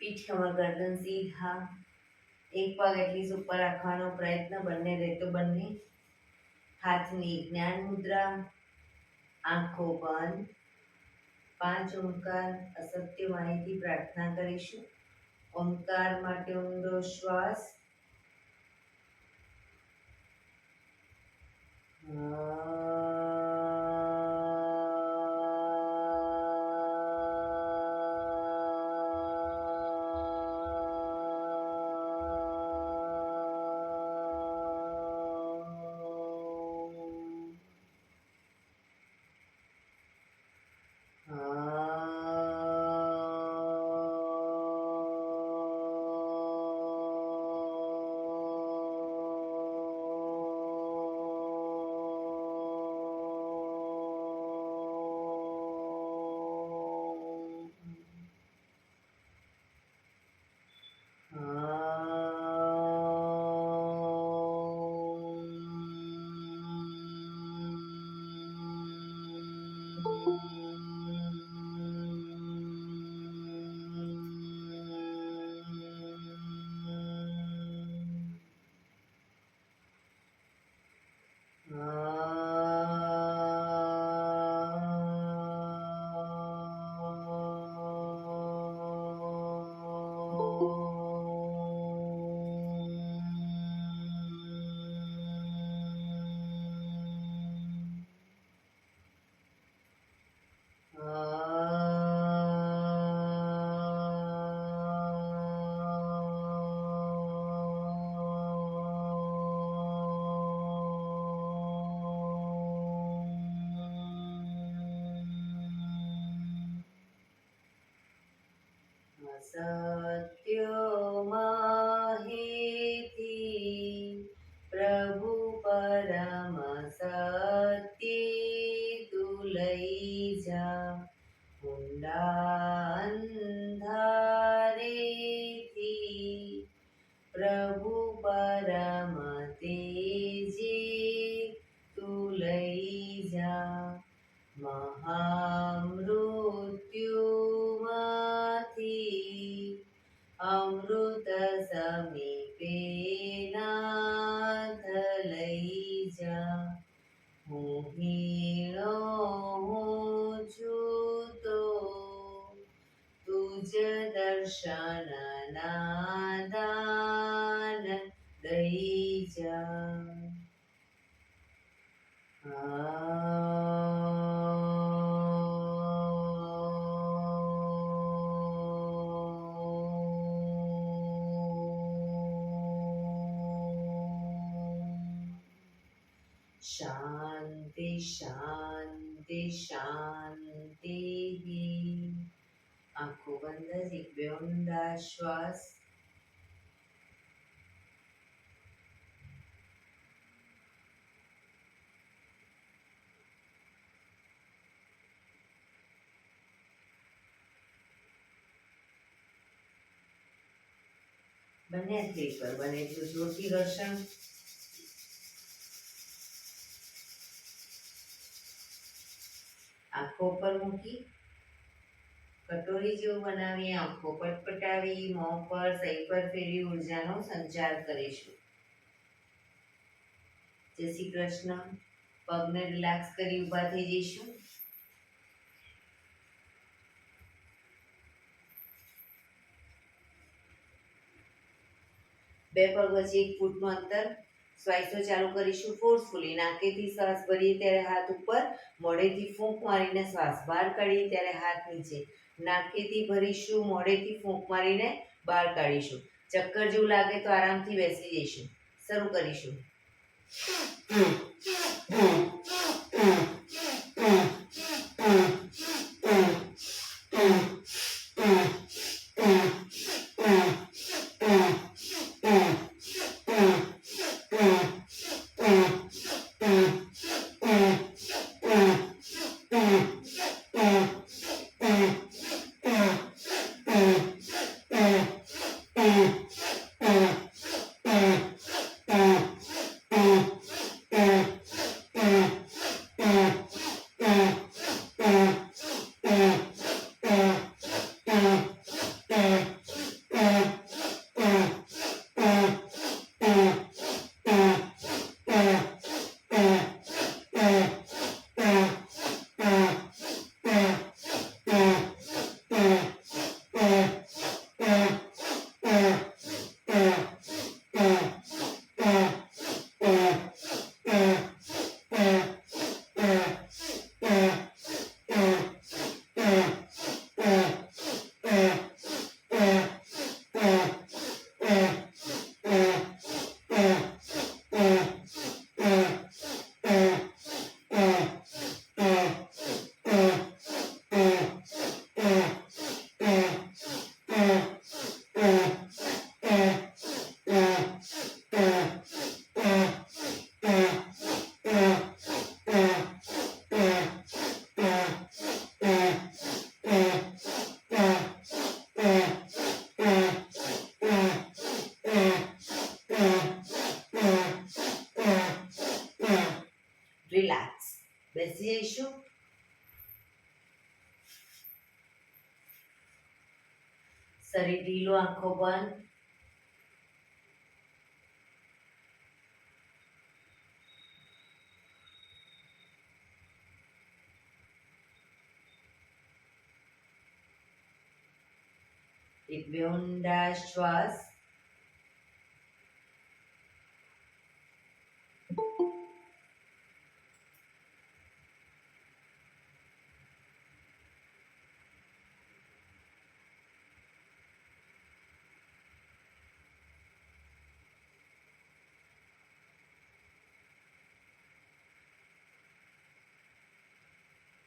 પીઠ કમર ગરદન સીધા, એક પગ એટલી ઉપર રાખવાનો પ્રયત્ન, બંને રહેતો બંને. હાથની જ્ઞાન મુદ્રા, આંખો બંધ. 5 ઓમકાર અસત્ય માહિતી પ્રાર્થના કરીશું. ઓમકાર માટે ઊંડો શ્વાસ. સત્યમાહેતિ પ્રભુ પરમ સત્ય તું લઈ જા, ઊંડા અંધારેથી પ્રભુ પરમ તેજે તું લઈ જા, મહામૃત્યુમાંથી અમૃત સમીપે નાથ લઈ જા. હું હીણો હું છું તો તુજ દર્શન ના દાન દઈ જા. શાંતિ શાંતિ શાંતિ. આંખો બંધ, એક બે ઊંડા શ્વાસ. બંને હાથ પર બને એટલું જોરથી ઘર્ષણ. આંખો પર મૂકી કટોરી જેવું બનાવી આંખો પટપટાવી મોં પર સહી પર ફેરવી ઉર્જાનો સંચાર કરીશું. જય શ્રી કૃષ્ણ. પગને રિલેક્સ કરી ઊભા થઈ જઈશું. બે પગ વચ્ચે 1 ફૂટનું અંતર. શ્વાસો ચાલુ કરીશું ફોર્સફુલી. નાકેથી શ્વાસ ભરીએ ત્યારે હાથ ઉપર, મોઢેથી ફૂંક મારીને શ્વાસ બહાર કાઢીએ ત્યારે હાથ નીચે. નાકેથી ભરીશું, મોઢેથી ફૂંક મારીને બહાર કાઢીશું. ચક્કર જેવું લાગે તો આરામથી બેસી જઈશું. શરૂ કરીશું. રિલેક્સ. બેસી જઈશું. શરીર ઢીલું, આંખો બંધ. એક બે ઊંડા શ્વાસ.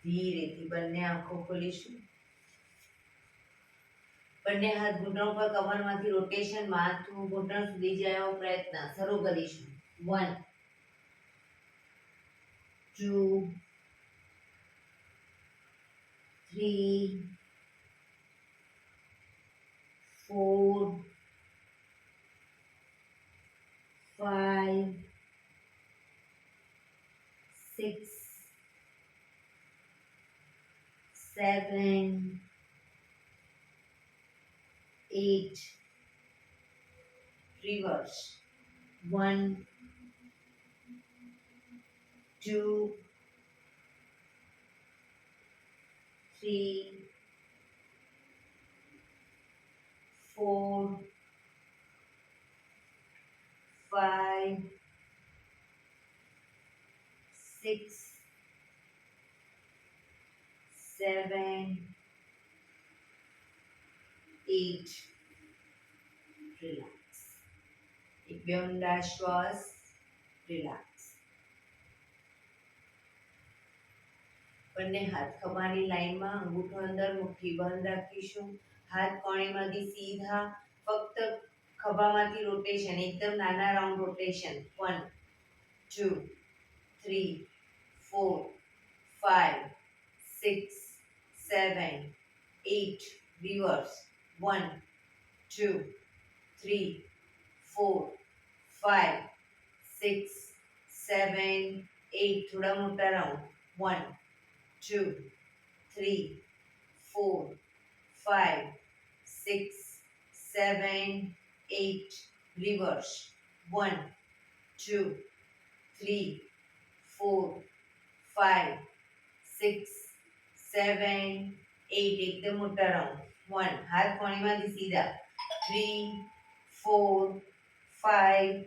ધીરેથી બંને આંખો ખોલીશું. બંને હાથ ઘૂંટણ પર, કમરમાંથી રોટેશન, માથું ઘૂંટણ સુધી જાય એવો પ્રયત્ન શરૂ કરીશું. 1 2 3 4 5 6 7 8 reverse. 1 2 3 4 5 6 7 8 relax. એક બે ઊંડા શ્વાસ. રિલેક્સ. બંને હાથ ખભાની લાઈનમાં, અંગૂઠો અંદર, મુઠ્ઠી બંધ રાખીશું. હાથ કોણીમાંથી સીધા, ફક્ત ખભામાંથી રોટેશન, એકદમ નાના રાઉન્ડ રોટેશન. 1 2 3 4 5 6 7 8 reverse. 1 2 3 4 5 6 7 8 થોડા મોટા રાઉન્ડ. 1 2 3 4 5 6 7 8 reverse. 1 2 3 4 5 6 7 8 એકદમ મોટા રાઉન્ડ. 1 હાથ કોણીમાંથી સીધા. 3 4 5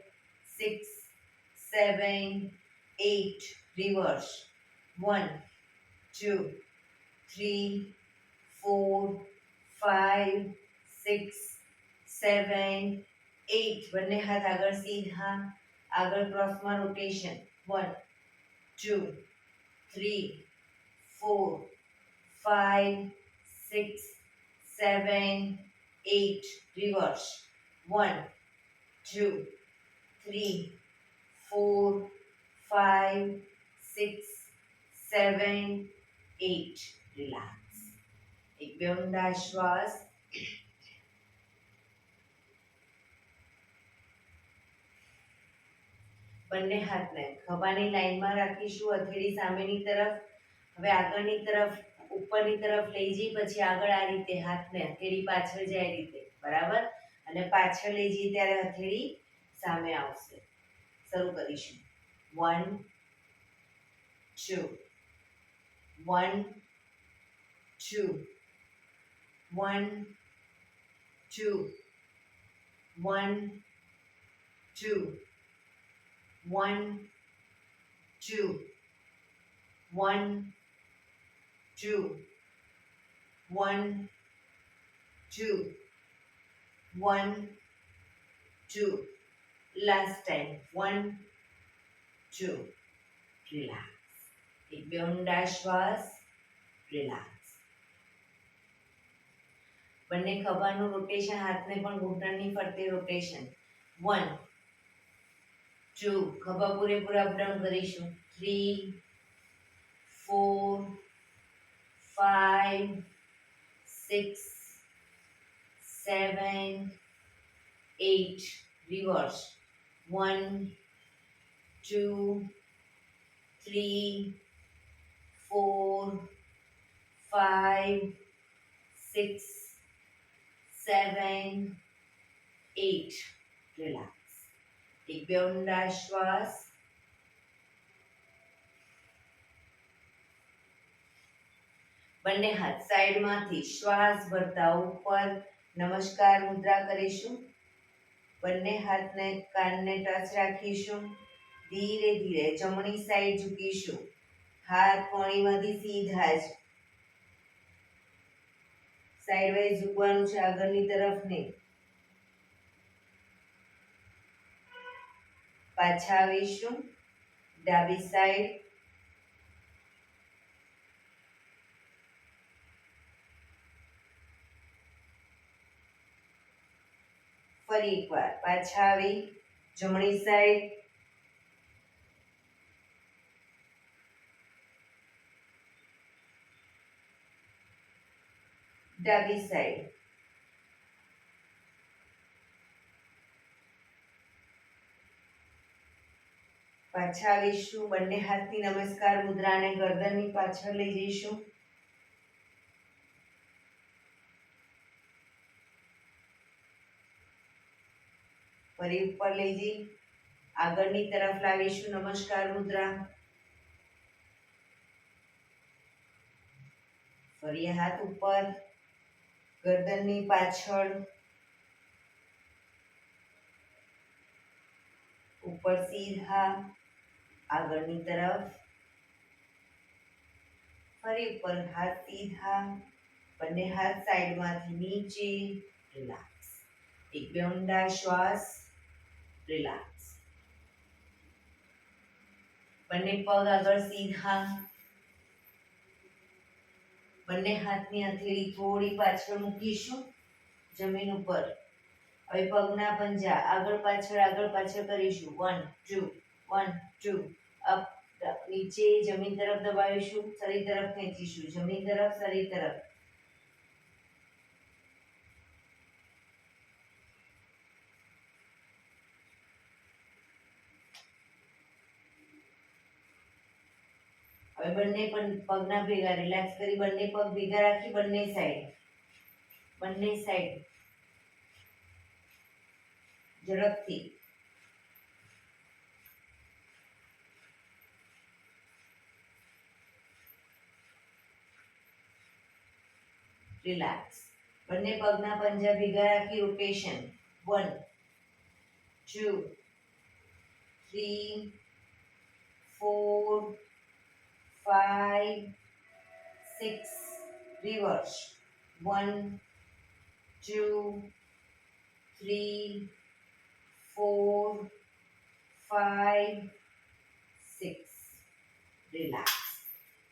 6 7 8 reverse. 1 2 3 4 5 6 7 8 બંને હાથ આગળ સીધા, આગળ ક્રોસમાં રોટેશન. 1 2 3 4 5 6 7 8 reverse. 1 2 3 4 5 6 7 8 relax. એક બે ઊંડા શ્વાસ. બંને હાથને ખભાની લાઈનમાં રાખીશું, હથેળી સામેની તરફ. હવે આગળની તરફ, ઉપરની તરફ લઈ જઈ, પછી આગળ આ રીતે હાથને, હથેળી પાછળ જાય રીતે, બરાબર. અને પાછળ લઈ જઈએ ત્યારે હથેળી સામે આવશે. શરૂ કરીશું. 1 2 1 2 1 2 1 2 1 2 1 2 1 2 1 2 last time. 1 2 relax. એક બે ઊંડા શ્વાસ. રિલેક્સ. બંને ખભાનું રોટેશન, હાથને પણ ઘૂંટણની ફરતે રોટેશન. 1 2 ખભા પૂરેપૂરા અપડાઉન કરીશું. 3 4 5 6 7 8 reverse. 1 2 3 3, 4, 5, 6, 7, 8. રિલેક્સ. એક બે ઊંડા શ્વાસ. બંને હાથ સાઈડમાંથી શ્વાસ ભરતા ઉપર નમસ્કાર મુદ્રા કરીશું. બંને હાથને કાનને ટચ રાખીશું. ધીરે ધીરે જમણી સાઈડ ઝૂકીશું. હાથ કોણીમાંથી સીધા જ સાઈડ વાઇઝ ઝૂકવાનું છે, આગળની તરફ નહીં. પાછા આવીશું. ડાબી સાઈડ. ફરી એકવાર પાછા આવી જમણી સાઈડ. ડાબી સાઈડ. પાછા આવીશું. બંને હાથની નમસ્કાર મુદ્રાને ગરદનની પાછળ લઈ જઈશું. ફરી ઉપર લઈ જઈ આગળની તરફ લાવીશું નમસ્કાર મુદ્રા. ફરી હાથ ઉપર, ગરદનની પાછળ, ઉપર સીધા, આગળની તરફ. ફરી ઉપર હાથ સીધા, બંને હાથ સાઈડમાંથી નીચે. રિલેક્સ. એક બે ઊંડા શ્વાસ. રિલેક્સ. બંને પગ આગળ સીધા. બંને હાથની હથેળી થોડી પાછળ મૂકીશું જમીન ઉપર. હવે પગના પંજા આગળ પાછળ કરીશું. 1 2 1 2 અપ. નીચે જમીન તરફ દબાવીશું. શરીર તરફ ખેંચીશું. જમીન તરફ, શરીર તરફ. હવે બંને પગના ભેગા રિલેક્સ કરી બંને પગ ભેગા રાખી બંને સાઈડ ઝડપથી. રિલેક્સ. બંને પગના પંજા ભેગા રાખી રોટેશન. 1 2 3 4 5 6. રિવર્સ. 1 2 3 4 5 6. રિલેક્સ.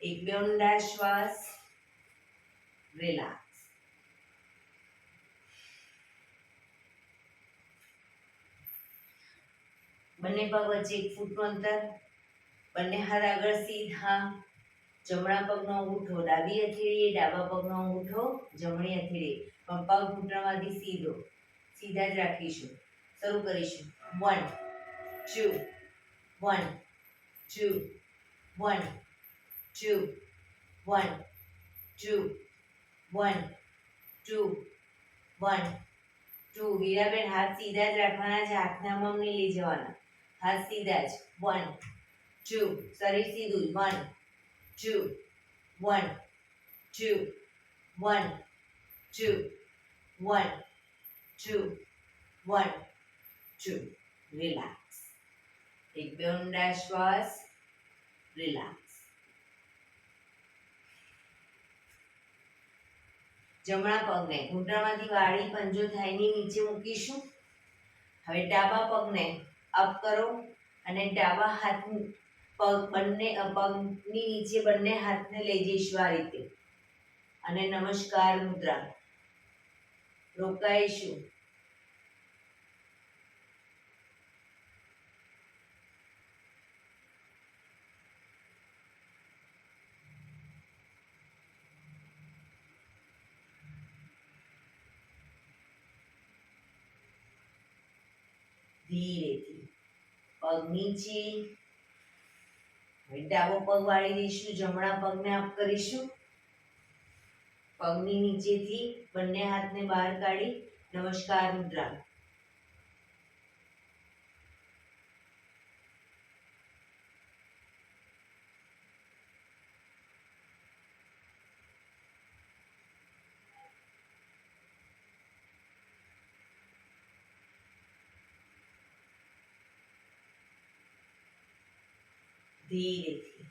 એક બે ઊંડા શ્વાસ. રિલેક્સ. બંને પગ વચ્ચે 1 ફૂટનું અંતર. બંને હાથ આગળ સીધા. જમણા પગનો અંગૂઠો ડાબી હથેળીએ, ડાબા પગનો અંગૂઠો જમણી હથેળીએ. પણ પગ ઘૂંટણમાંથી સીધા જ રાખીશું. શરૂ કરીશું. 1 2 1 2 1 2 1 2 1 2 1 2. વીરાબેન હાથ સીધા જ રાખવાના છે, હાથના મમ નહીં લઈ જવાના. હાથ સીધા જ. 1 2. શરીર સીધું. 1 2 1 2 1 2 1 2 1 2. રિલેક્સ. એક બે ઊંડા શ્વાસ. રિલેક્સ. જમણા પગને ઘૂંટણમાંથી વાળી પંજો થાઈની નીચે મૂકીશું. હવે ડાબા પગને અપ કરો અને ડાબા હાથ બંને પગની નીચે બંને હાથને લઈ જઈશું આ રીતે. અને નમસ્કાર મુદ્રા. રોકાઈશું. ધીરેથી પગ નીચે, હવે ડાબો પગ વાળી દઈશું, જમણા પગને અપ કરીશું, પગની નીચેથી બંને હાથને બહાર કાઢી નમસ્કાર મુદ્રા. ધીરેથી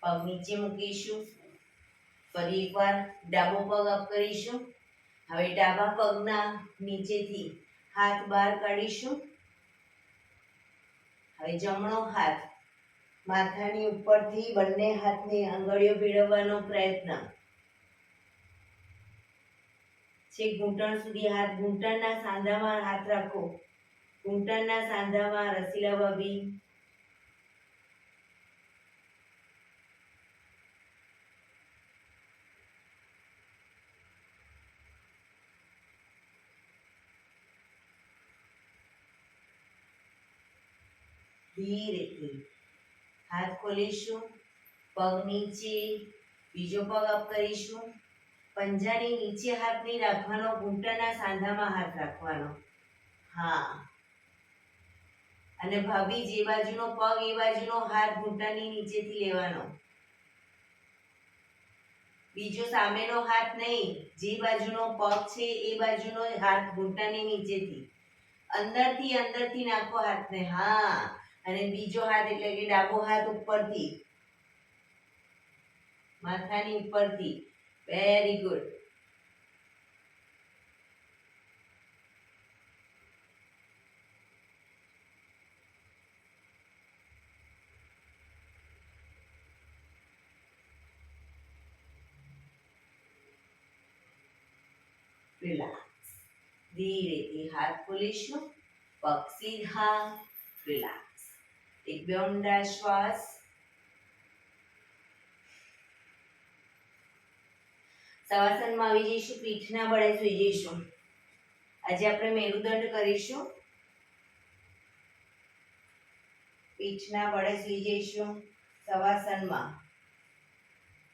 પગ નીચે મૂકીશું. ફરી એકવાર ડાબો પગ અપ કરીશું. હવે ડાબા પગના નીચેથી હાથ બહાર કાઢીશું. હવે જમણો હાથ માથાની ઉપરથી બંને હાથની આંગળીઓ ભેળવવાનો પ્રયત્ન. છેક ઘૂંટણ સુધી હાથ, ઘૂંટણના સાંધામાં હાથ રાખો. ઘૂંટણના સાંધામાં રસીલા ભાભી. ધીરેથી હાથ ખોલીશું. પગ નીચે, બીજો પગ અપ કરીશું. પંજાની નીચે હાથ નહીં રાખવાનો, ઘૂંટણના સાંધામાં હાથ રાખવાનો. હા, અને ભાભી જે બાજુનો પગ એ બાજુનો હાથ ઘૂંટણની નીચેથી લેવાનો. બીજો સામેનો હાથ નહીં, જે બાજુનો પગ છે એ બાજુનો હાથ ઘૂંટણની નીચેથી. અંદરથી નાખો હાથને. હા, અને બીજો હાથ એટલે કે ડાબો હાથ ઉપરથી, માથાની ઉપરથી. Very good. રિલેક્સ. ધીરેથી હાથ ખોલીશું. પગ સીધા. રિલેક્સ. એક બે ઊંડા શ્વાસ. શવાસનમાં આવી જઈશું. પીઠના બળે સુઈ જઈશું. આજે આપણે મેરુદંડ કરીશું. પીઠના બળે સુઈ જઈશું શવાસનમાં.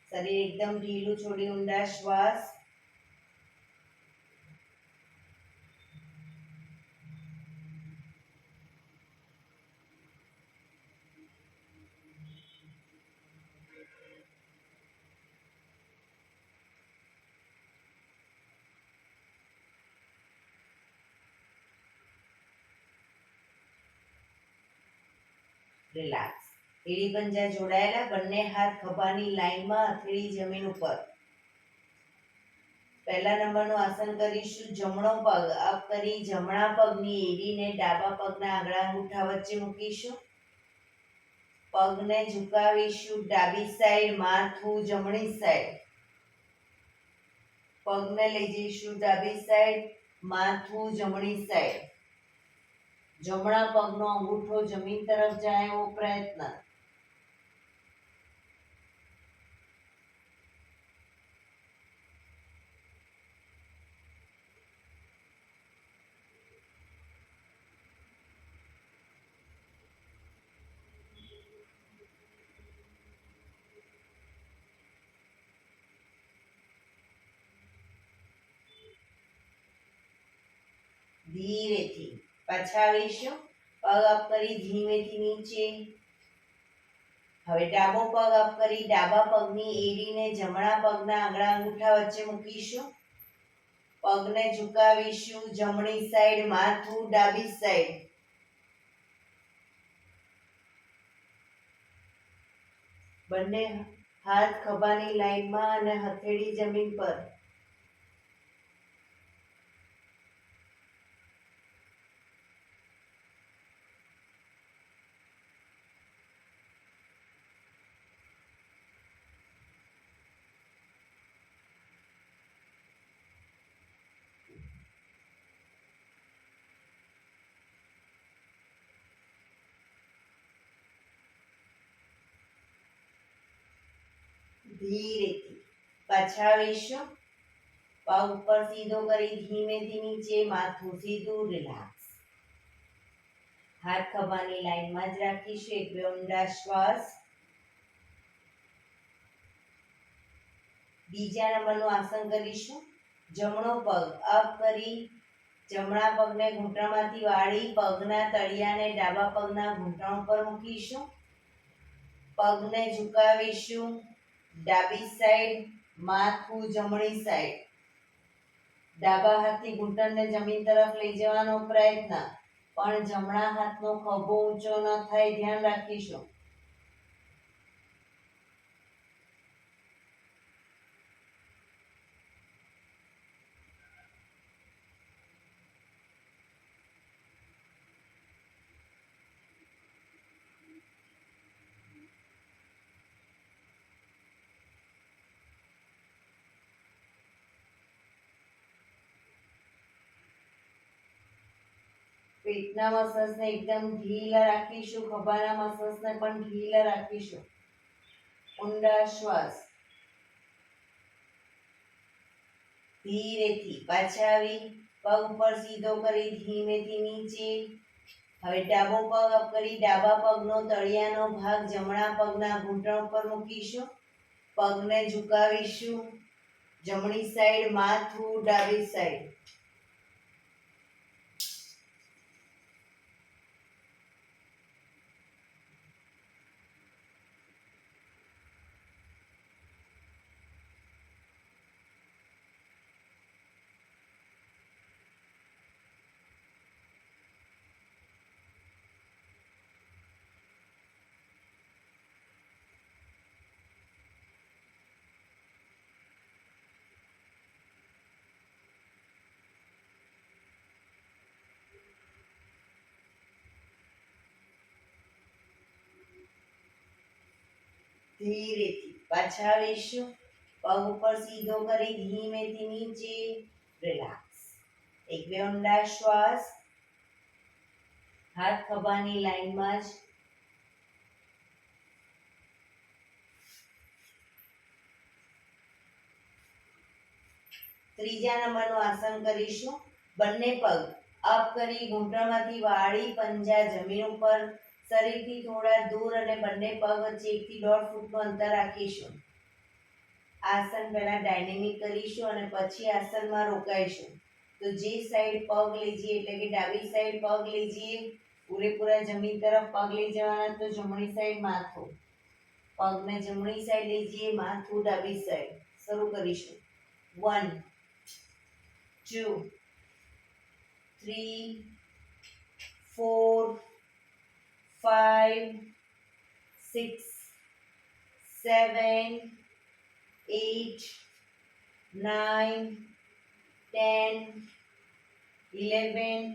શરીર એકદમ ઢીલું છોડી ઊંડા શ્વાસ. રિલેક્સ. એડી પંજા જોડાયેલા. બંને હાથ ખભાની લાઈનમાં, હથેળી જમીન ઉપર. પહેલા નંબરનું આસન કરીશું. જમણો પગ અપ કરી જમણા પગની એડીને ડાબા પગના આંગળા અંગૂઠા વચ્ચે મૂકીશું. પગને ઝુકાવીશું ડાબી સાઈડ, માથું જમણી સાઈડ. પગને લઈ જઈશું ડાબી સાઈડ, માથું જમણી સાઈડ. જમણા પગનો અંગૂઠો જમીન તરફ જાય એવો પ્રયત્ન. ધીરેથી પાછા આવીશું. પગ અપ કરી ધીમેથી નીચે. હવે ડાબો પગ અપ કરી ડાબા પગની એડીને જમણા પગના આંગળા અંગૂઠા વચ્ચે મૂકીશું. પગને ઝુકાવીશું જમણી સાઈડ, માથું ડાબી સાઈડ. બંને હાથ ખભાની લાઈનમાં અને હથેળી જમીન પર. ધીરેથી પાછા આવીશું. પગ ઉપર સીધો કરી ધીમેથી નીચે, માથું સીધું. રિલેક્સ. હાથ ખભાની લાઈનમાં જ રાખીશું. એક બે ઊંડા શ્વાસ. બીજા નંબરનું આસન કરીશું. જમણો પગ અપ કરી જમણા પગને ઘૂંટણમાંથી વાળી પગના તળિયાને ડાબા પગના ઘૂંટણ પર મૂકીશું. પગને ઝુકાવીશું ડાબી સાઈડ, માથું જમણી સાઈડ. ડાબા હાથથી ઘૂંટણને જમીન તરફ લઈ જવાનો પ્રયત્ન, પણ જમણા હાથનો ખભો ઊંચો ન થાય, ધ્યાન રાખીશું. પેટના મસલ્સને એકદમ ઢીલા રાખીશું, ખભાના મસલ્સને પણ ઢીલા રાખીશું. ઊંડા શ્વાસ. ધીરેથી પાછા આવી પગ ઉપર સીધો કરી ધીમેથી નીચે. હવે ડાબો પગ અપ કરી ડાબા પગનો તળિયાનો ભાગ જમણા પગના ઘૂંટણ પર મૂકીશું. પગને ઝુકાવીશું જમણી સાઈડ, માથું ડાબી સાઈડ. ધીરેથી પાછા આવીશું. પગ ઉપર સીધો કરી ધીમેથી નીચે. રિલેક્સ. એક બે ઊંડા શ્વાસ. હાથ ખભાની લાઈનમાં જ. ત્રીજા નંબરનું આસન કરીશું. બંને પગ અપ કરી ઘૂંટણમાંથી વાળી પંજા જમીન ઉપર, શરીરથી થોડા દૂર અને બંને પગ વચ્ચે 1 થી 1.5 ફૂટનું અંતર રાખીશું. આસન પહેલા ડાયનેમિક કરીશું અને પછી આસનમાં રોકાઈશું. તો જે સાઈડ પગ લઈ જઈએ એટલે કે ડાબી સાઈડ પગ લઈ જઈએ, પૂરેપૂરા જમીન તરફ પગ લઈ જવાના, તો જમણી સાઈડ માથું. પગને જમણી સાઈડ લઈ જઈએ, માથું ડાબી સાઈડ. શરૂ કરીશું. 1 2 3 4 5 6 7 8 9 10 11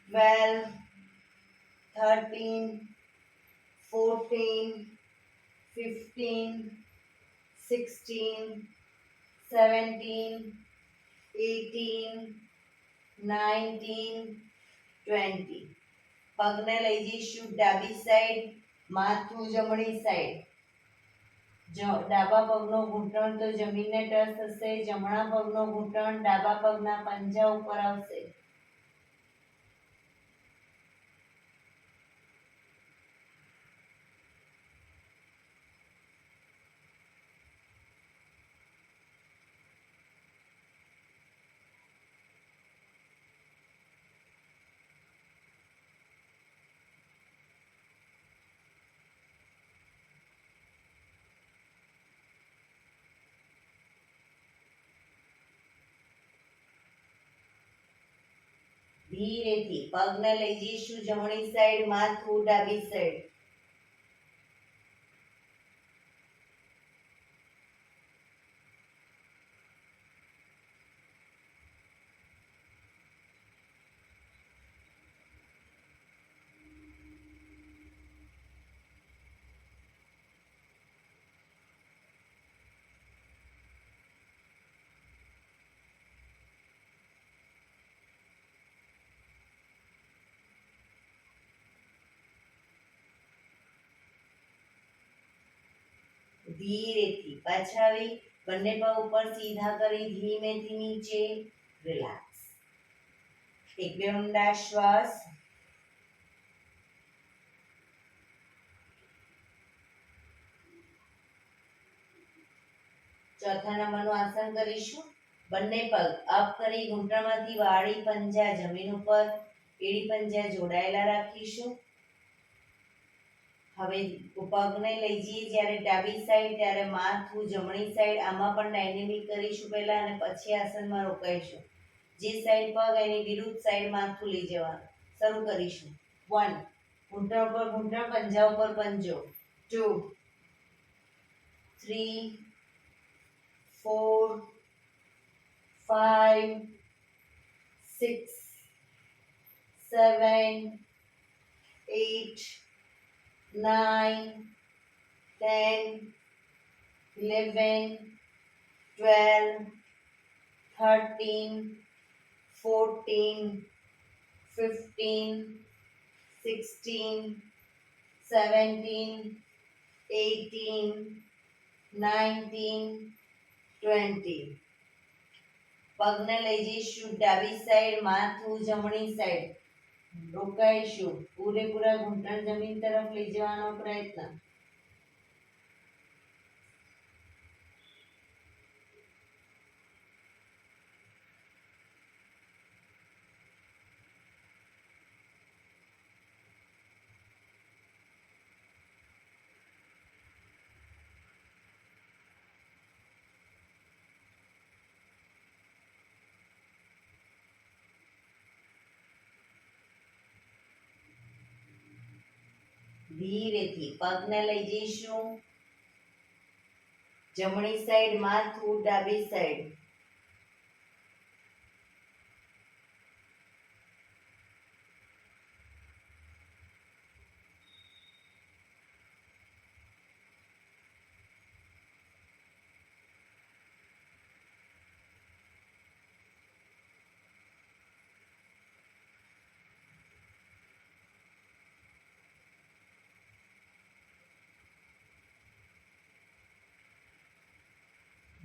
12 13 14 15 16 17 18 19 20. પગને લઈ જઈશું ડાબી સાઈડ, માથું જમણી સાઈડ. ડાબા પગનો ઘૂંટણ તો જમીનને ટચ થશે, જમણા પગનો ઘૂંટણ ડાબા પગના પંજા ઉપર આવશે. ધીરેથી પગને લઈ જઈશું જમણી સાઈડ, માથું ડાબી સાઈડ. ધીરેથી પાછા આવી બંને પગ ઉપર સીધા કરી ધીમેથી નીચે. રિલેક્સ. એક બે ઊંડા શ્વાસ. ચોથા નંબરનું આસન કરીશું. બંને પગ અપ કરી ઘૂંટણમાંથી વાળી પંજા જમીન ઉપર, એડી પંજા જોડાયેલા રાખીશું. હવે પગને લઈ જઈએ જ્યારે ડાબી સાઈડ ત્યારે માથું જમણી સાઈડ, આમાં પણ ડાયનેમિક કરીશું પહેલા અને પછી આસનમાં રોકાઈશું. જે સાઈડ પગ એની વિરુદ્ધ સાઈડ માથું લઈ જવાનું. શરૂ કરીશું. 1, ઘૂંટણ ઉપર ઘૂંટણ, પંજા ઉપર પંજો. 2, 3, 4, 5, 6, 7, 8, 9, 10, 11, 12, 13, 14, 15, 16, 17, 18, 19, 20. પગને લઈ જઈશું ડાબી સાઈડ, માથું જમણી સાઈડ, રોકાઈશું. પૂરેપૂરા ઘૂંટણ જમીન તરફ લઈ જવાનો પ્રયત્ન. ધીરેથી પગને લઈ જઈશું જમણી સાઈડ, માથું ડાબી સાઈડ.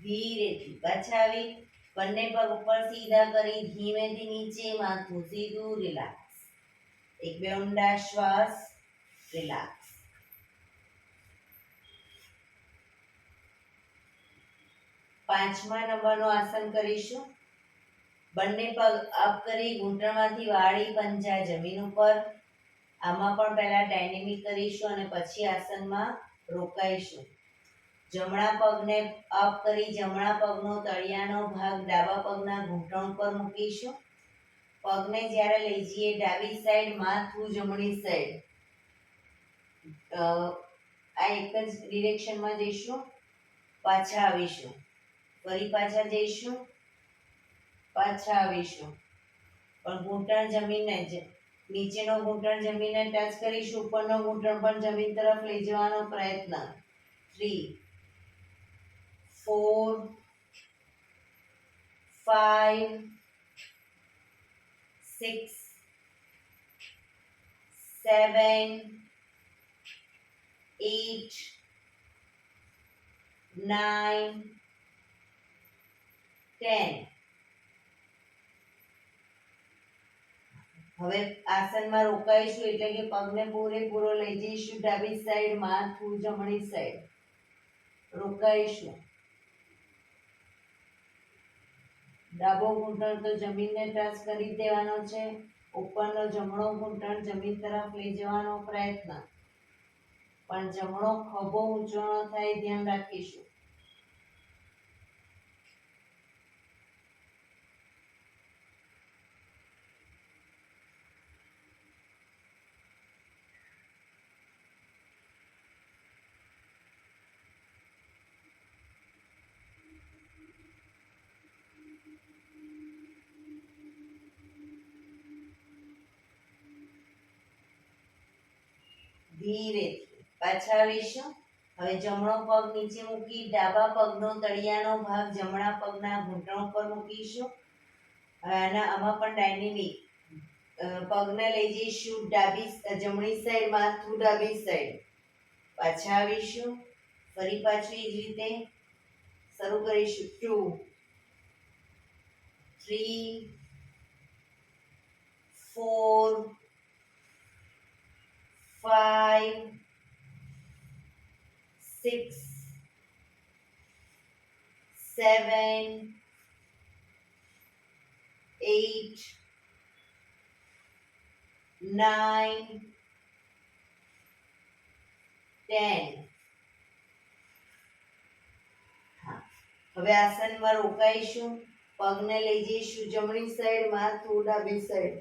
ધીરેથી પાછા આવી બંને પગ ઉપર સીધા કરી ધીમેથી નીચે, માથું સીધું, રિલેક્સ. એક બે ઊંડા શ્વાસ, રિલેક્સ. પાંચમા નંબરનું આસન કરીશું. બંને પગ અપ કરી ઘૂંટણમાંથી વાળી પંજા જમીન ઉપર, આમાં પણ પહેલા ડાયનેમિક કરીશું અને પછી આસનમાં રોકાઈશું. જમણા પગને અપ કરી જમણા પગનો તળિયાનો ભાગ ડાબા પગના ઘૂંટણ ઉપર મૂકીશું. પગને જ્યારે લઈ જઈએ ડાબી સાઈડ, માથું જમણી સાઈડ, આ એક જ ડિરેક્શનમાં જઈશું. પાછા આવીશું, ફરી પાછા જઈશું, પાછા આવીશું. પણ ઘૂંટણ જમીનને નીચેનો ઘૂંટણ જમીનને ટચ કરીશું, ઉપરનો ઘૂંટણ પણ જમીન તરફ લઈ જવાનો પ્રયત્ન. 3, 4, 5, 6, 7, 8, 9, 10. હવે આસનમાં રોકાઈશું એટલે કે પગને પૂરેપૂરો લઈ જઈશું ડાબી સાઈડ, માથું જમણી સાઈડ, રોકાઈશું. ડાબો ઘૂંટણ તો જમીનને ટચ કરી દેવાનો છે. ઉપરનો જમણો ઘૂંટણ જમીન તરફ લઈ જવાનો પ્રયત્ન, પણ જમણો ખભો ઊંચો ન થાય, ધ્યાન રાખીશું. ધીરેથી પાછા આવીશું. હવે જમણો પગ નીચે મૂકી ડાબા પગનો તળિયાનો ભાગ જમણા પગના ઘૂંટણ ઉપર મૂકીશું. અને આમાં પણ ડાયનેમિક. પગને લઈ જઈશું જમણી સાઈડ, માથું ડાબી સાઈડ, પાછા આવીશું. ફરી પાછું એ જ રીતે શરૂ કરીશું. 2, 3, 4, 5, 6, 7 8 9 10. હવે આસનમાં રોકાઈશું. પગને લઈ જઈશું જમણી સાઈડ, માથું ડાબી સાઈડ.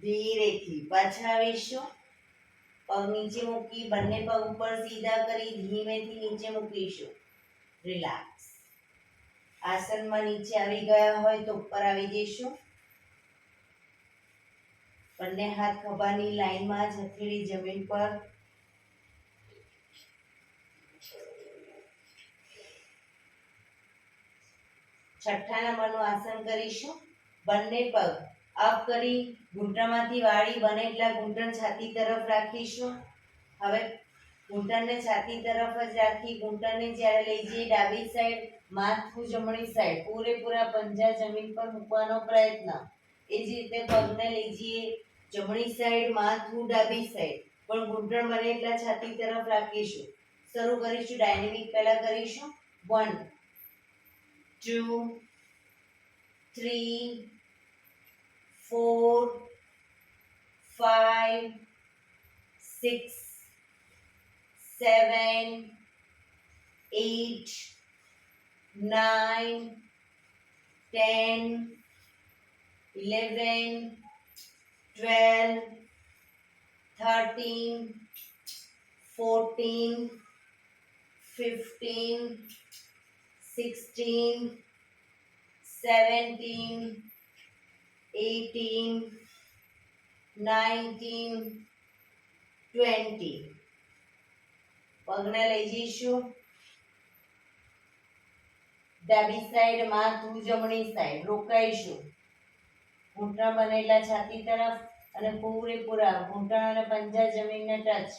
ધીરેથી પાછા આવીશું. પગ નીચે મૂકી બંને પગ ઉપર સીધા કરી ધીમેથી નીચે મૂકીશું. રિલેક્સ. આસનમાં નીચે આવી ગયા હોય તો ઉપર આવી જઈશું. બંને હાથ ખભાની લાઈનમાં જ, હથેળી જમીન પર. છઠ્ઠા નંબરનું આસન કરીશું. બંને પગ અપ કરી ઘૂંટણમાંથી વાળી બને એટલા ઘૂંટણ છાતી તરફ રાખીશું. હવે ઘૂંટણને છાતી તરફ જ રાખી ઘૂંટણને જ્યારે લઈ જઈએ ડાબી સાઈડ, માથું જમણી સાઈડ, પૂરેપૂરા પંજા જમીન પર મૂકવાનો પ્રયત્ન. એ જ રીતે પગને લઈ જઈએ જમણી સાઈડ, માથું ડાબી સાઈડ, પણ ઘૂંટણ બને એટલા છાતી તરફ રાખીશું. શરૂ કરીશું. ડાયનેમિક પહેલા કરીશું. 1 2 3 4 5 6 7 8 9 10 11 12 13 14 15 16 17 18 19 20. પગને લઈ જઈશું ડાબી સાઈડ, માથું જમણી સાઈડ. રોકાઈશું. ઘૂંટણ બનેલા છાતી તરફ અને પૂરેપૂરા ઘૂંટણ અને પંજા જમીનને ટચ.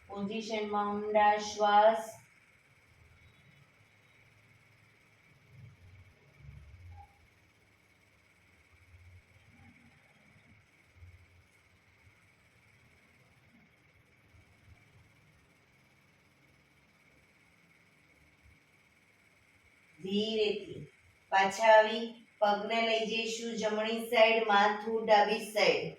પોઝિશનમાં ઊંડા શ્વાસ. ધીરેથી પાછા આવી પગને લઈ જઈશું જમણી સાઈડ, માથું ડાબી સાઈડ.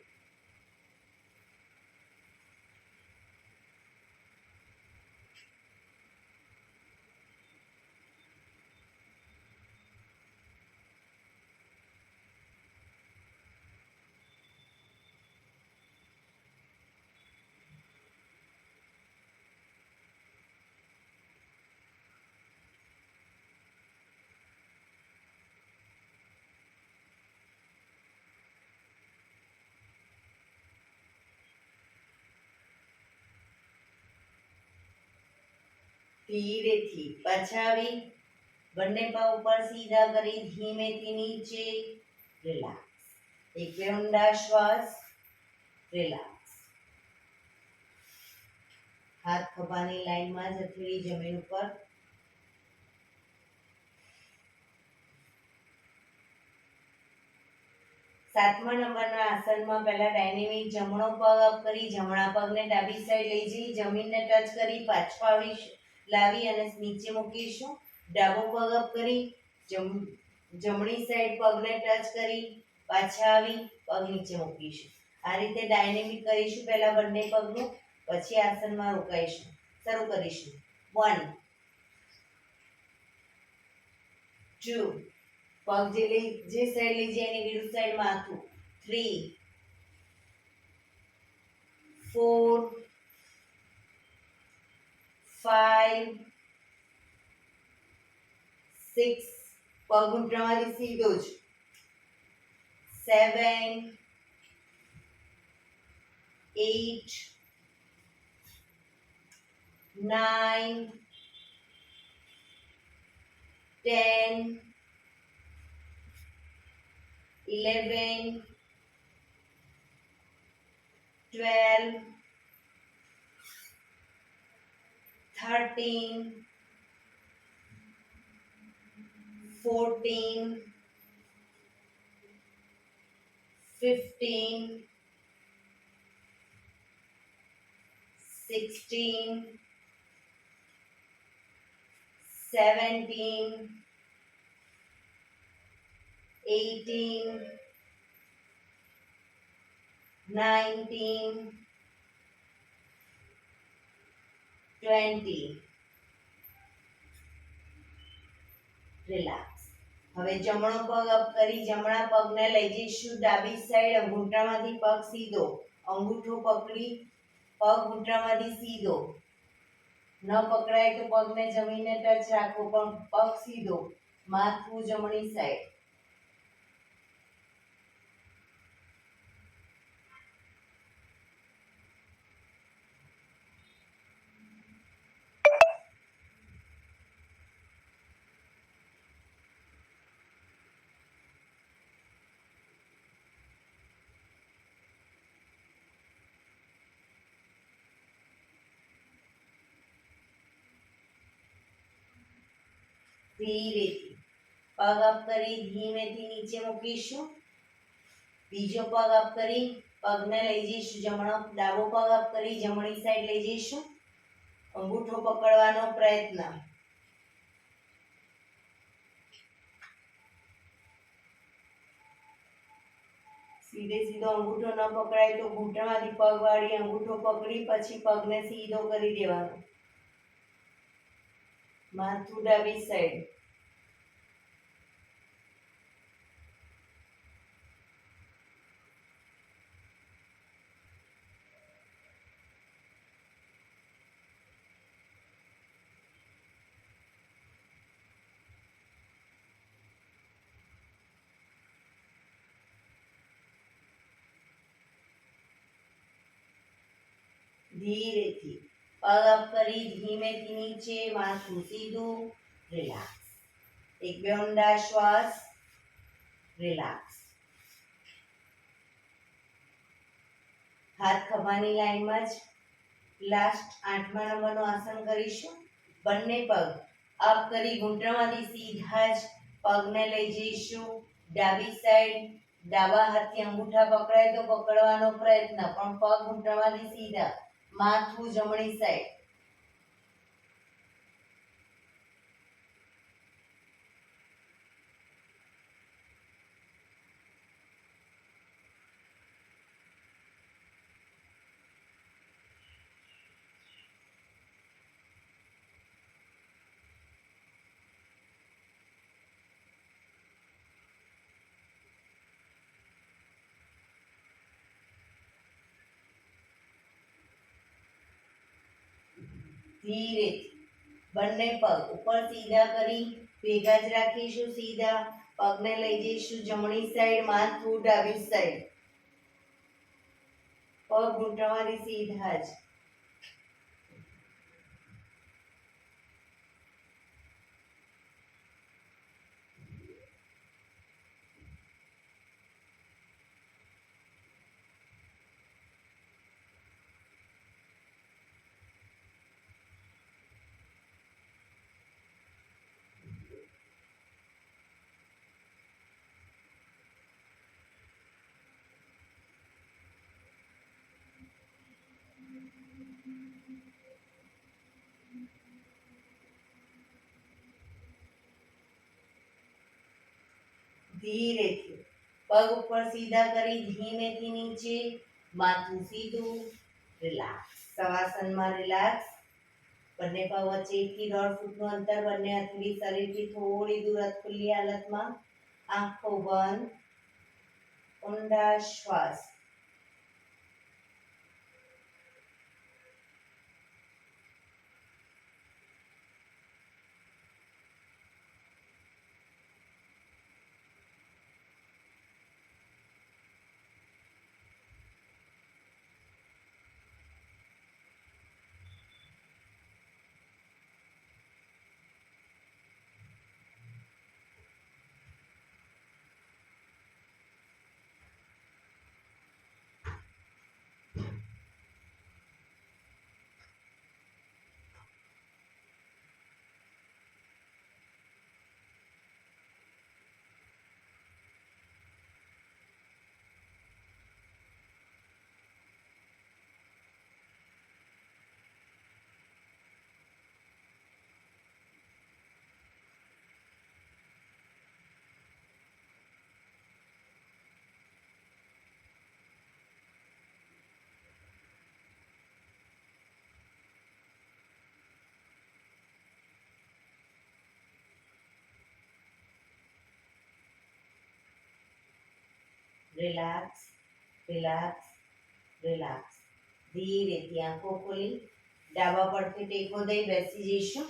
ધીરેથી પાછા આવી બંને પગ ઉપર સીધા કરી ધીમેથી નીચે. રિલેક્સ. એક બે ઊંડા શ્વાસ. રિલેક્સ. હાથ ખભાની લાઈનમાં જ, હથેળી જમીન ઉપર. સાતમા નંબરના આસનમાં પહેલા ડાયનેમિક જમણો પગ અપ કરી જમણા પગને ડાબી સાઈડ લઈ જઈ જમીનને ટચ કરી પાછો લાવી અને નીચે મૂકીશું. ડાબો પગ અપ કરી જમણી સાઈડ પગને ટચ કરી પાછા આવી પગ નીચે મૂકીશું. આ રીતે ડાયનેમિક કરીશું. પહેલા બંને પગનું, પછી આસનમાં રોકાઈશું. શરૂ કરીશું. 1 2 પગ જે સાઈડ લઈ જાય એની વિરુદ્ધ સાઈડ માથું. 3 4 5 6 પગ ઘૂંટણમાંથી સીધો જ. 7 8 9 10 11 12 13 14 15 16 17 18 19 20 રિલેક્સ. હવે જમણો પગ અપ કરી જમણા પગને લઈ જઈશું ડાબી સાઈડ. ઘૂંટણમાંથી પગ સીધો, અંગૂઠો પકડી પગ ઘૂંટણમાંથી સીધો. ન પકડાય તો પગને જમીનને ટચ રાખવો, પણ પગ સીધો, માથું જમણી સાઈડ. ધીરેથી પગ અપ કરી ધીમેથી નીચે મૂકીશું. બીજો પગ અપ કરી પગને લઈ જઈશું જમણો, ડાબો પગ અપ કરી જમણી સાઈડ લઈ જઈશું. અંગૂઠો પકડવાનો પ્રયત્ન. સીધે સીધો અંગૂઠો ન પકડાય તો ઘૂંટણમાંથી પગ વાળી અંગૂઠો પકડી પછી પગને સીધો કરી દેવાનો. માથું ડાબી સાઈડ. ધીરેથી પગ અપ કરી ધીમેથી નીચે, માથું સીધું, રિલેક્સ. એક બે ઊંડા શ્વાસ, રિલેક્સ. હાથ ખભાની લાઈનમાં જ. લાસ્ટ 8મા નંબરનું આસન કરીશું. બંને પગ અપ કરી ઘૂંટણમાંથી સીધા જ પગને લઈ જઈશું ડાબી સાઈડ. ડાબા હાથથી અંગૂઠા પકડાય તો પકડવાનો પ્રયત્ન, પણ પગ ઘૂંટણમાંથી સીધા, માથું જમણી સાઈડ. ધીરેથી બંને પગ ઉપર સીધા કરી ભેગા જ રાખીશું. સીધા પગને લઈ જઈશું જમણી સાઈડ, માથું ડાબી સાઈડ. પગ ઘૂંટણમાંથી સીધા જ. ધીરેથી પગ ઉપર સીધા કરી ધીમેથી નીચે, માથું સીધું, રિલેક્સ. શવાસનમાં રિલેક્સ. બંને પગ વચ્ચે 1 થી 1.5 ફૂટનું અંતર. બંને હથેળી શરીરથી થોડી દૂર ખુલ્લી હાલતમાં. આંખો બંધ. ઊંડા શ્વાસ. Relax, relax, relax. ધીરેથી આંખો ખોલી ડાબા પડખે ટેકો દઈ બેસી જઈશું.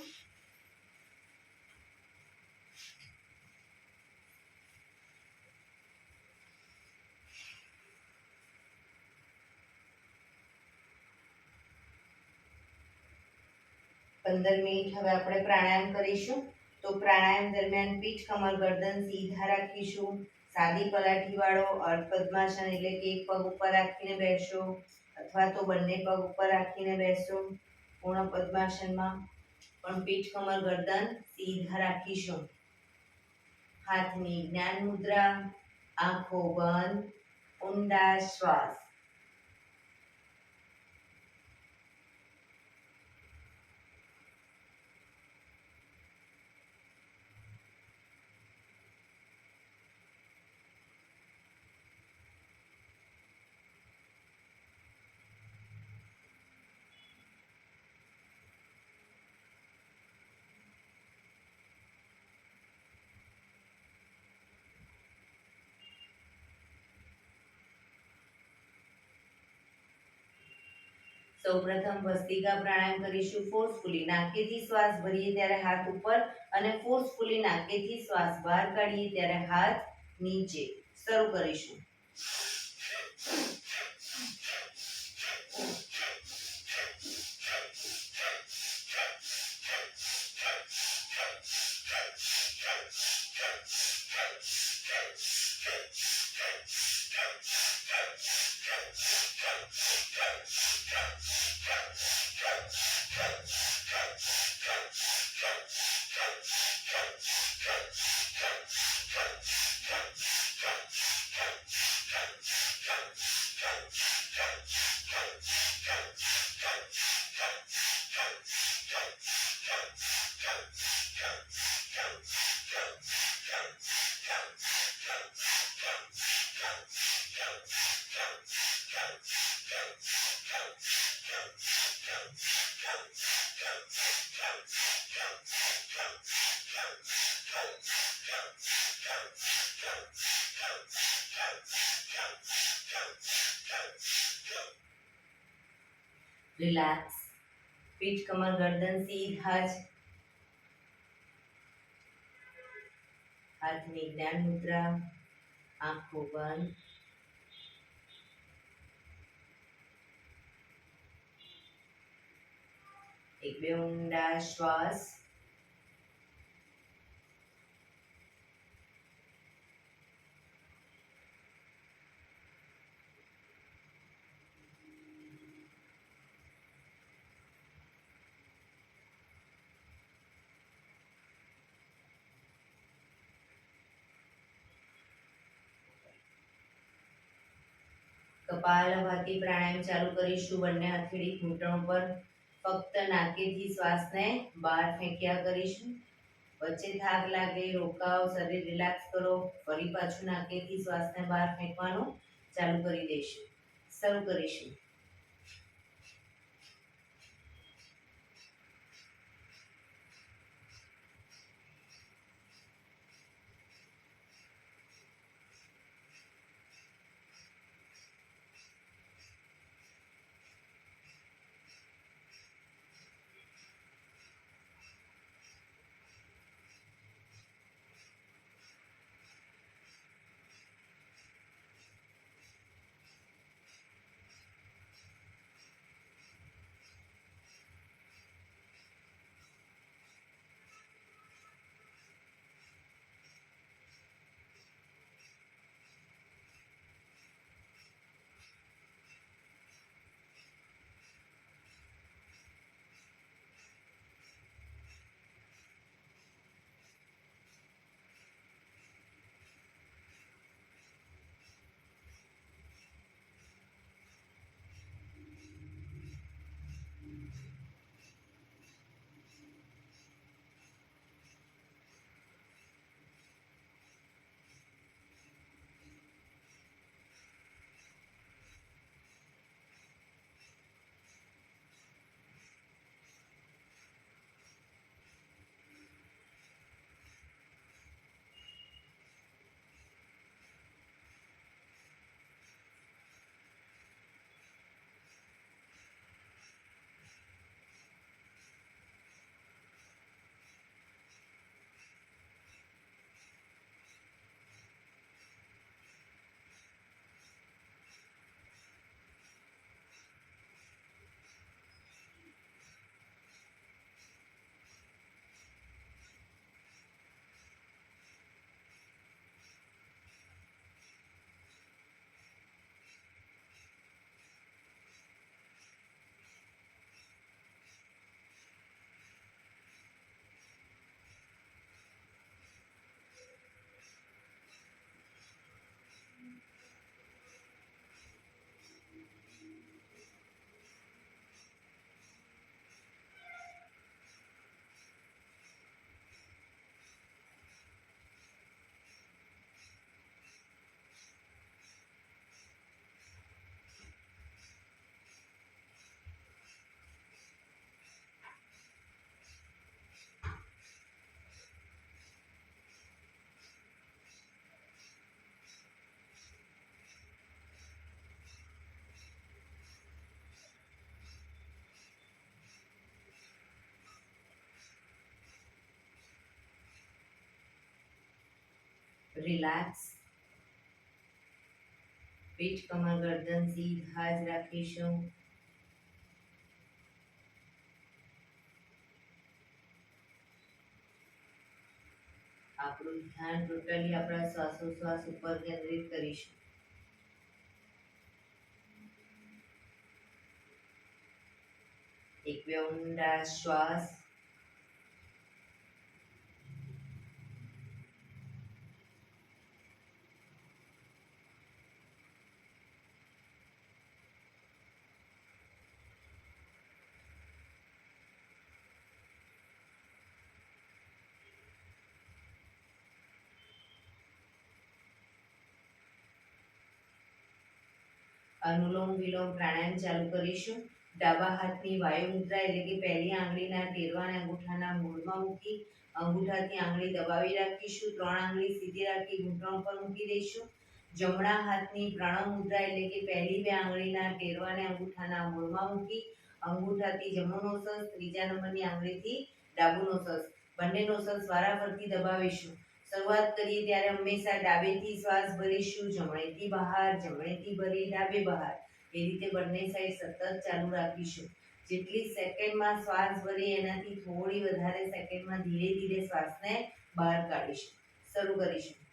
પંદર મિનિટ હવે આપણે પ્રાણાયામ કરીશું. તો પ્રાણાયામ દરમિયાન પીઠ, કમર, ગરદન સીધા રાખીશું. સાદી પલાઠી વાળો અર્ધ પદ્માસન એટલે કે એક પગ ઉપર રાખીને બેસો અથવા તો બંને પગ ઉપર રાખીને બેસો. પૂર્ણ પદ્માસનમાં પણ પીઠ, કમર, ગરદન સીધા રાખીશું. હાથની જ્ઞાન મુદ્રા, આંખો બંધ, ઊંડા શ્વાસ. સૌપ્રથમ ભસ્ત્રિકા પ્રાણાયામ કરીશું. ફોર્સફુલી નાકેથી શ્વાસ ભરીએ ત્યારે હાથ ઉપર અને ફોર્સફુલી નાકેથી શ્વાસ બહાર કાઢીએ ત્યારે હાથ નીચે. શરૂ કરીશું. રિલેક્સ. પીઠ, કમર, ગરદન સીધા જ. હાથની જ્ઞાન મુદ્રા, આંખો બંધ. એક બે ઊંડા શ્વાસ. કપાલભાતી પ્રાણાયામ ચાલુ કરીશું. બંને હથેળી ઘૂંટણ પર. ફક્ત નાકેથી શ્વાસને બહાર ફેંક્યા કરીશું. વચ્ચે થાક લાગે, રોકાવ, શરીર રિલેક્સ કરો. ફરી પાછું નાકેથી શ્વાસને બહાર ફેંકવાનું ચાલુ કરી દઈશું. શરૂ કરીશું. રિલેક્સ. પીઠ, કમર, ગરદન સીધા જ રાખીશું. આપણું ધ્યાન ટોટલી આપણા શ્વાસોશ્વાસ ઉપર કેન્દ્રિત કરીશું. એક બે ઊંડા શ્વાસ. અનુલોમ વિલોમ પ્રાણાયામ ચાલુ કરીશું. ડાબા હાથની વાયુ મુદ્રા એટલે કે પહેલી આંગળીના ટેરવાને અંગૂઠાના મૂળમાં મૂકી અંગૂઠાથી આંગળી દબાવી રાખીશું. 3 આંગળી સીધી રાખી ઘૂંટણ પર મૂકી દઈશું. જમણા હાથની પ્રણવ મુદ્રા એટલે કે પહેલી 2 આંગળીના ટેરવાને અંગૂઠાના મૂળમાં મૂકી અંગૂઠાથી જમણો નોસસ, ત્રીજા નંબરની આંગળીથી ડાબુ નોસસ, બંને નોસસ વારાફરતી દબાવીશું. શરૂઆત કરીએ ત્યારે હંમેશા ડાબેથી શ્વાસ ભરીશું, જમણેથી બહાર, જમણેથી ભરી ડાબે બહાર. એ રીતે બંને સાઈડ સતત ચાલુ રાખીશું. જેટલી સેકન્ડમાં શ્વાસ ભરીએ એનાથી થોડી વધારે સેકન્ડમાં ધીરે ધીરે શ્વાસને બહાર કાઢીશું. શરૂ કરીશું.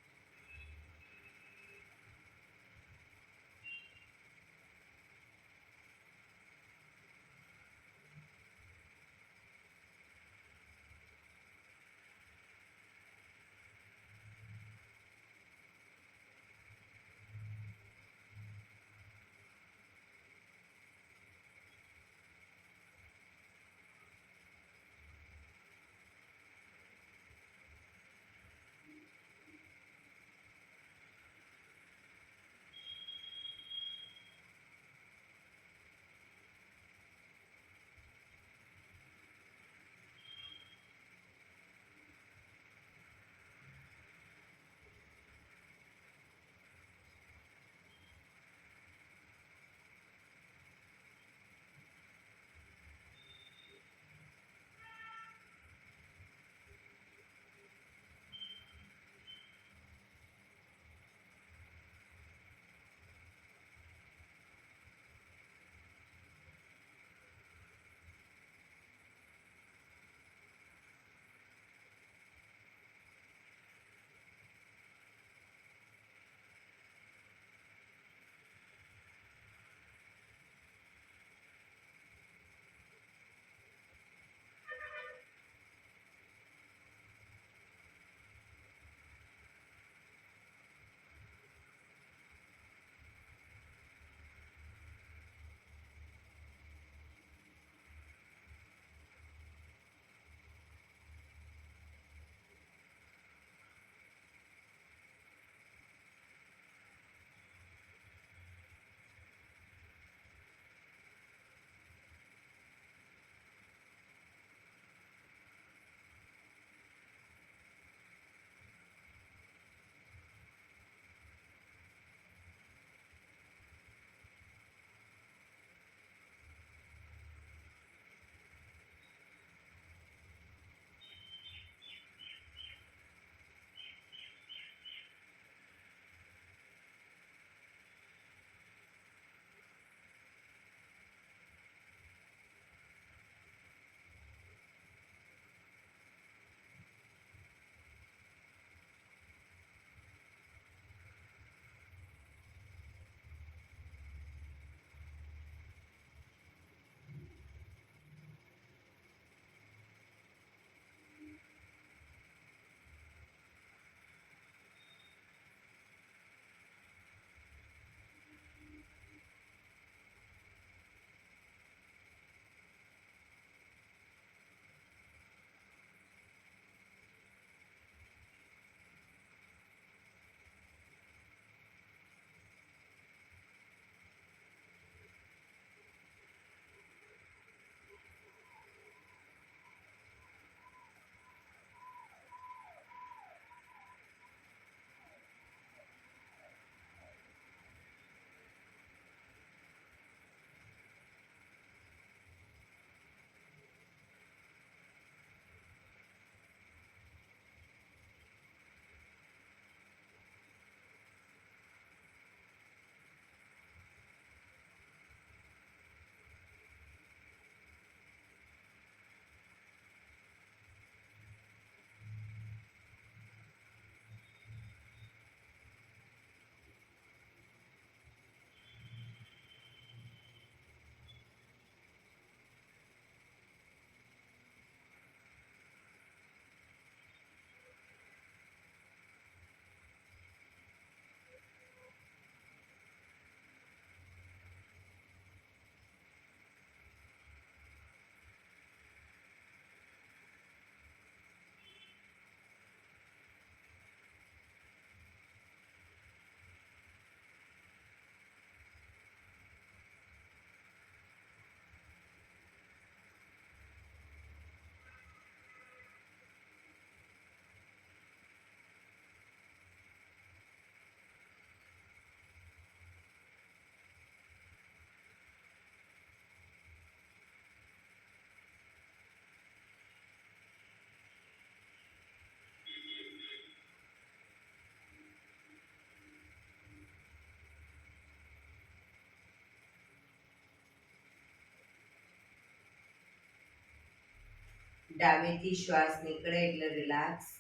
ડાબેથી શ્વાસ નીકળે એટલે રિલેક્સ.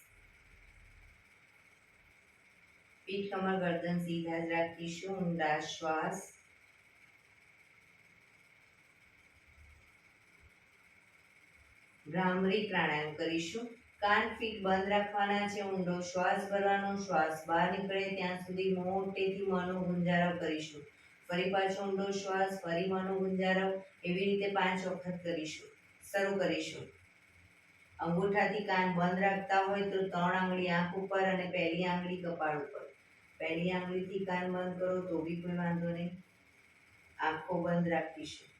પીઠ કમર ગરદન સીધા જ રાખીશું. ઊંડા શ્વાસ. ભ્રામરી પ્રાણાયામ કરીશું. કાન ફીટ બંધ રાખવાના છે. ઊંડો શ્વાસ ભરવાનો. શ્વાસ બહાર નીકળે ત્યાં સુધી મોટેથી મોંનો ગુંજારવ કરીશું. ફરી પાછો ઊંડો શ્વાસ. ફરી મોંનો ગુંજારવ. એવી રીતે 5 વખત કરીશું. શરૂ કરીશું. અંગૂઠાથી કાન બંધ રાખતા હોય તો 3 આંગળી આંખ ઉપર અને પહેલી આંગળી કપાળ ઉપર. પહેલી આંગળીથી કાન બંધ કરો તો બી કોઈ વાંધો નહીં. આંખો બંધ રાખીશું.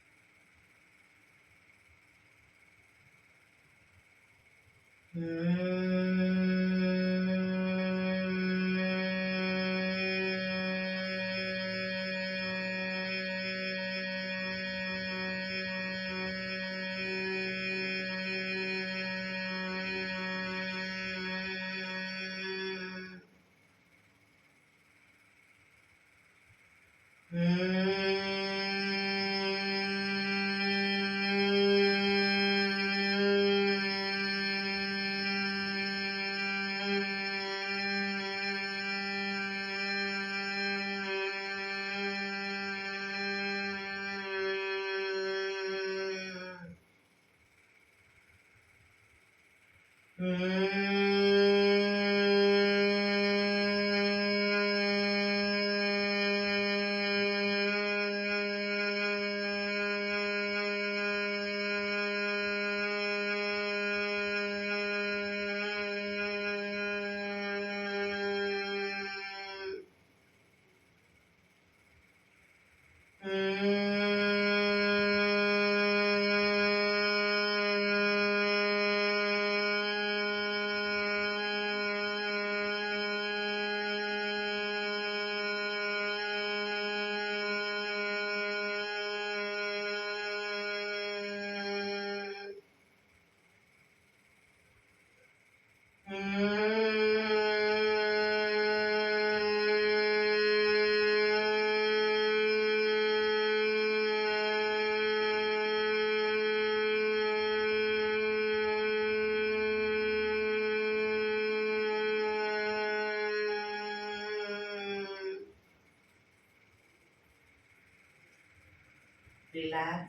Relax.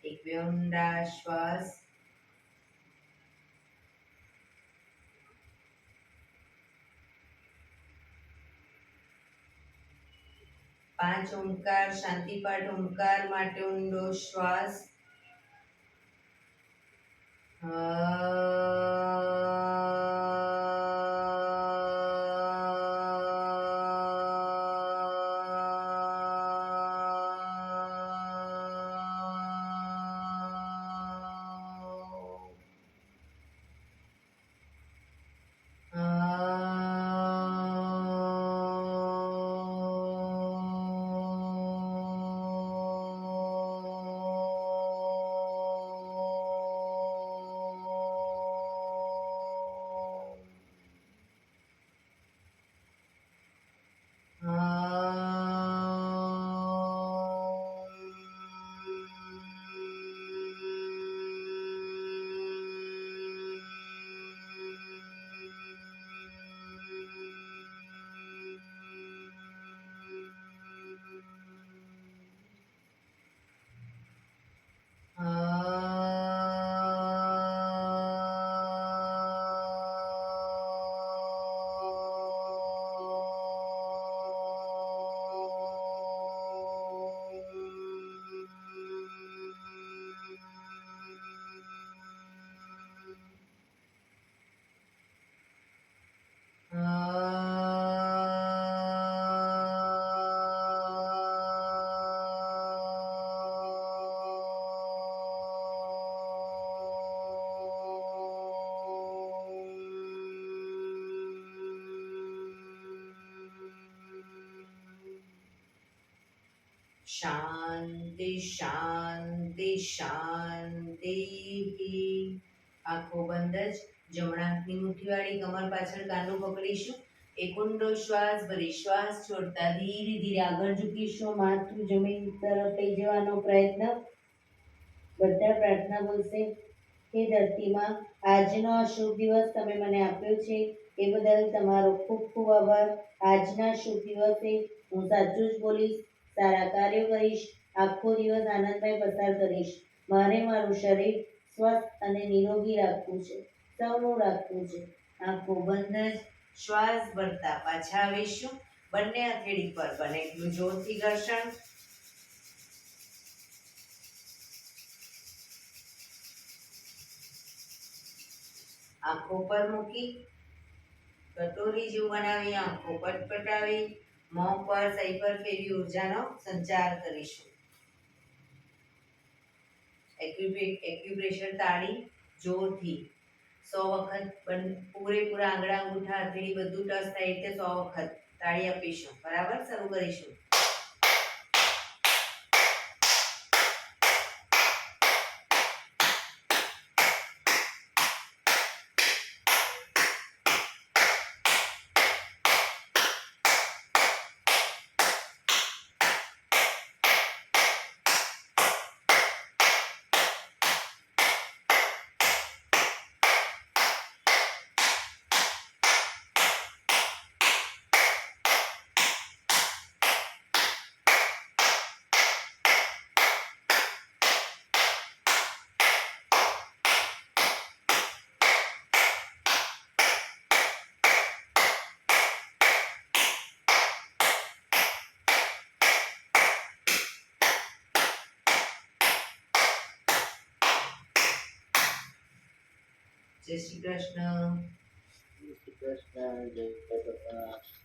એક બે ઊંડા શ્વાસ. પાંચ ઓમકાર શાંતિપાઠ ઓમકાર માટે ઊંડો શ્વાસ. શાંતિ શાંતિ શાંતિ. આંખો બંધ જ. જમણા હાથની મુઠ્ઠી વાળી કમર પાછળ કાંડું પકડીશું. એક ઊંડો શ્વાસ ભરી શ્વાસ છોડતા ધીરે ધીરે આગળ ઝૂકીશું. માથું જમીન તરફ લઈ જવાનો પ્રયત્ન. બધા પ્રાર્થના બોલશે. હે ધરતીમાં, આજનો આ શુભ દિવસ તમે મને આપ્યો છે એ બદલ તમારો ખૂબ ખૂબ આભાર. આજના શુભ દિવસે હું સાચું જ બોલીશ, સારા કાર્યો કરીશ, આખો દિવસ આનંદમય પસાર કરીશ. મારે મારું શરીર સ્વસ્થ અને નિરોગી રાખવું છે, સૌનું રાખવું છે. આંખો બંધ જ શ્વાસ ભરતા પાછા આવીશું. બંને હથેળી પર બને એટલું જોરથી ઘર્ષણ. આંખો પર મૂકી કટોરી જેવું બનાવી આંખો પટપટાવી મોં પર સહી પર ફેરવી ઉર્જાનો સંચાર કરીશું. એક્યુપ્રેશર તાળી જોરથી 100 વખત પૂરેપૂરા આંગળા અંગૂઠા હથેળી બધું ટચ થાય એટલે 100 વખત તાળી આપીશું. બરાબર, શરૂ કરીશું. જય શ્રી કૃષ્ણ. જય શ્રી કૃષ્ણ. જય બાપા.